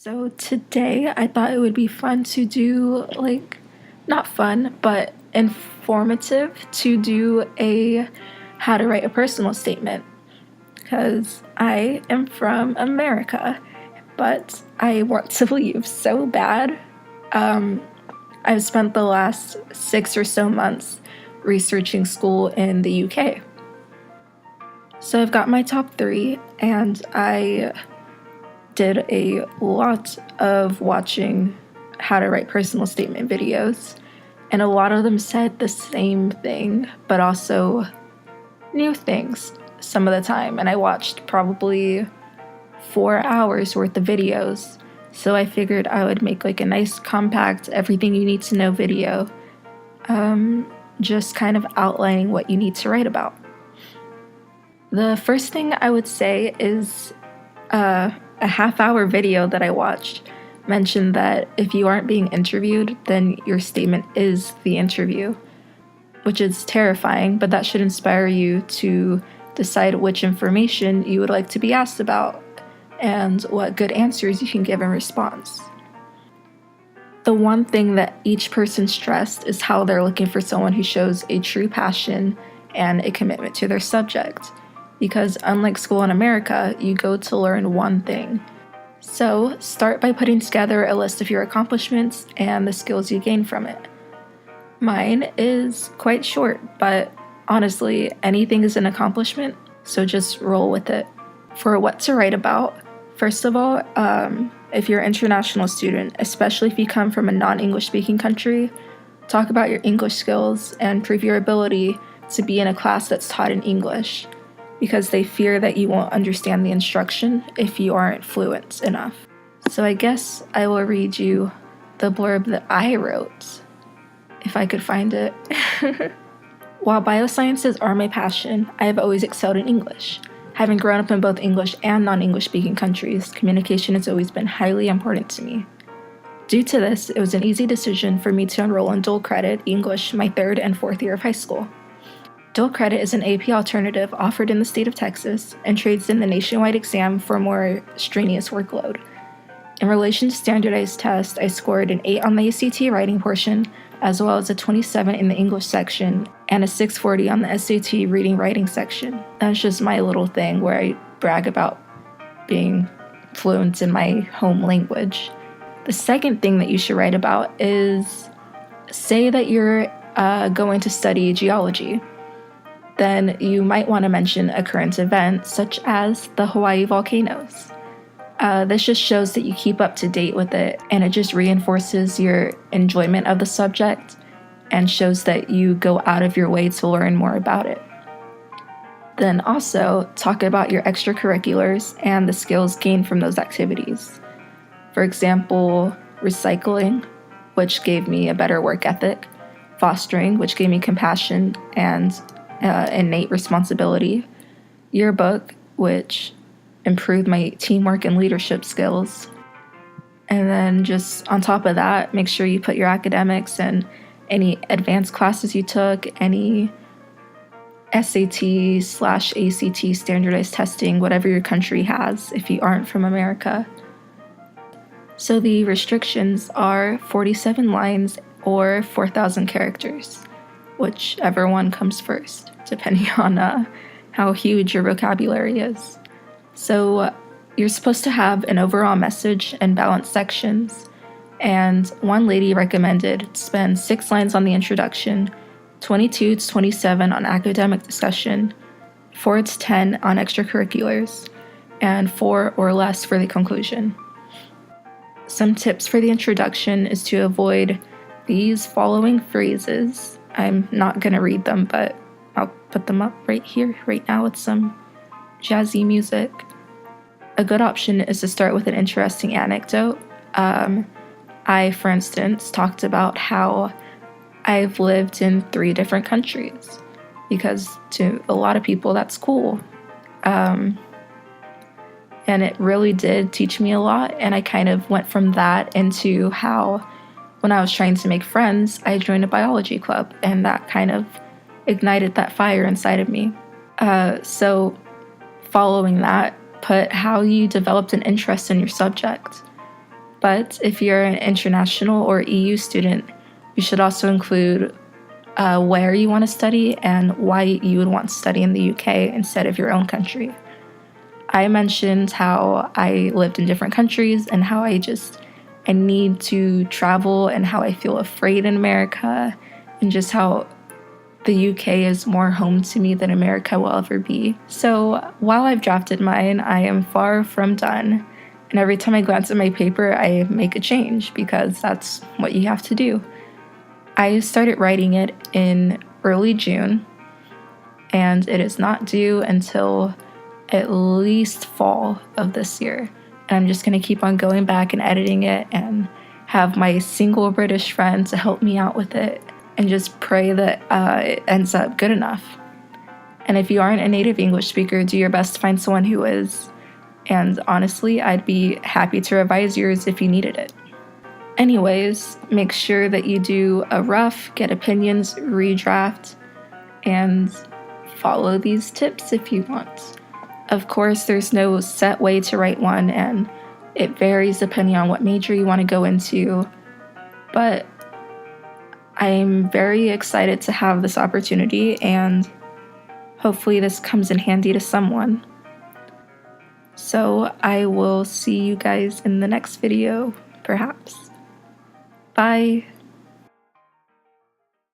So today I thought it would be fun to do, not fun, but informative to do a how to write a personal statement. Because I am from America, but I want to leave so bad. I've spent the last 6 or so months researching school in the UK. So I've got my top three, and I did a lot of watching how to write personal statement videos, and a lot of them said the same thing, but also new things some of the time. And I watched probably 4 hours worth of videos, so I figured I would make a nice compact everything you need to know video, just kind of outlining what you need to write about. The first thing I would say is a half-hour video that I watched mentioned that if you aren't being interviewed, then your statement is the interview, which is terrifying, but that should inspire you to decide which information you would like to be asked about and what good answers you can give in response. The one thing that each person stressed is how they're looking for someone who shows a true passion and a commitment to their subject. Because unlike school in America, you go to learn one thing. So start by putting together a list of your accomplishments and the skills you gain from it. Mine is quite short, but honestly, anything is an accomplishment, so just roll with it. For what to write about, first of all, if you're an international student, especially if you come from a non-English speaking country, talk about your English skills and prove your ability to be in a class that's taught in English, because they fear that you won't understand the instruction if you aren't fluent enough. So I guess I will read you the blurb that I wrote, if I could find it. While biosciences are my passion, I have always excelled in English. Having grown up in both English and non-English speaking countries, communication has always been highly important to me. Due to this, it was an easy decision for me to enroll in dual credit English my third and fourth year of high school. Dual credit is an AP alternative offered in the state of Texas and trades in the nationwide exam for a more strenuous workload. In relation to standardized tests, I scored an 8 on the ACT writing portion, as well as a 27 in the English section, and a 640 on the SAT reading-writing section. That's just my little thing where I brag about being fluent in my home language. The second thing that you should write about is, say that you're going to study geology. Then you might want to mention a current event, such as the Hawaii volcanoes. This just shows that you keep up to date with it, and it just reinforces your enjoyment of the subject and shows that you go out of your way to learn more about it. Then also talk about your extracurriculars and the skills gained from those activities. For example, recycling, which gave me a better work ethic, fostering, which gave me compassion and innate responsibility, yearbook, which improved my teamwork and leadership skills. And then just on top of that, make sure you put your academics and any advanced classes you took, any SAT/ACT standardized testing, whatever your country has if you aren't from America. So the restrictions are 47 lines or 4,000 characters. Whichever one comes first, depending on how huge your vocabulary is. So you're supposed to have an overall message and balanced sections, and one lady recommended spend 6 lines on the introduction, 22 to 27 on academic discussion, 4 to 10 on extracurriculars, and 4 or less for the conclusion. Some tips for the introduction is to avoid these following phrases. I'm not going to read them, but I'll put them up right here, right now with some jazzy music. A good option is to start with an interesting anecdote. I, for instance, talked about how I've lived in 3 different countries, because to a lot of people that's cool. And it really did teach me a lot, and I kind of went from that into how when I was trying to make friends, I joined a biology club, and that kind of ignited that fire inside of me. So following that, put how you developed an interest in your subject. But if you're an international or EU student, you should also include where you want to study and why you would want to study in the UK instead of your own country. I mentioned how I lived in different countries and how I need to travel and how I feel afraid in America and just how the UK is more home to me than America will ever be. So while I've drafted mine, I am far from done. And every time I glance at my paper, I make a change because that's what you have to do. I started writing it in early June, and it is not due until at least fall of this year. And I'm just going to keep on going back and editing it and have my single British friend to help me out with it and just pray that it ends up good enough. And if you aren't a native English speaker, do your best to find someone who is. And honestly, I'd be happy to revise yours if you needed it. Anyways, make sure that you do a rough, get opinions, redraft, and follow these tips if you want. Of course, there's no set way to write one, and it varies depending on what major you want to go into. But I'm very excited to have this opportunity, and hopefully this comes in handy to someone. So I will see you guys in the next video, perhaps. Bye.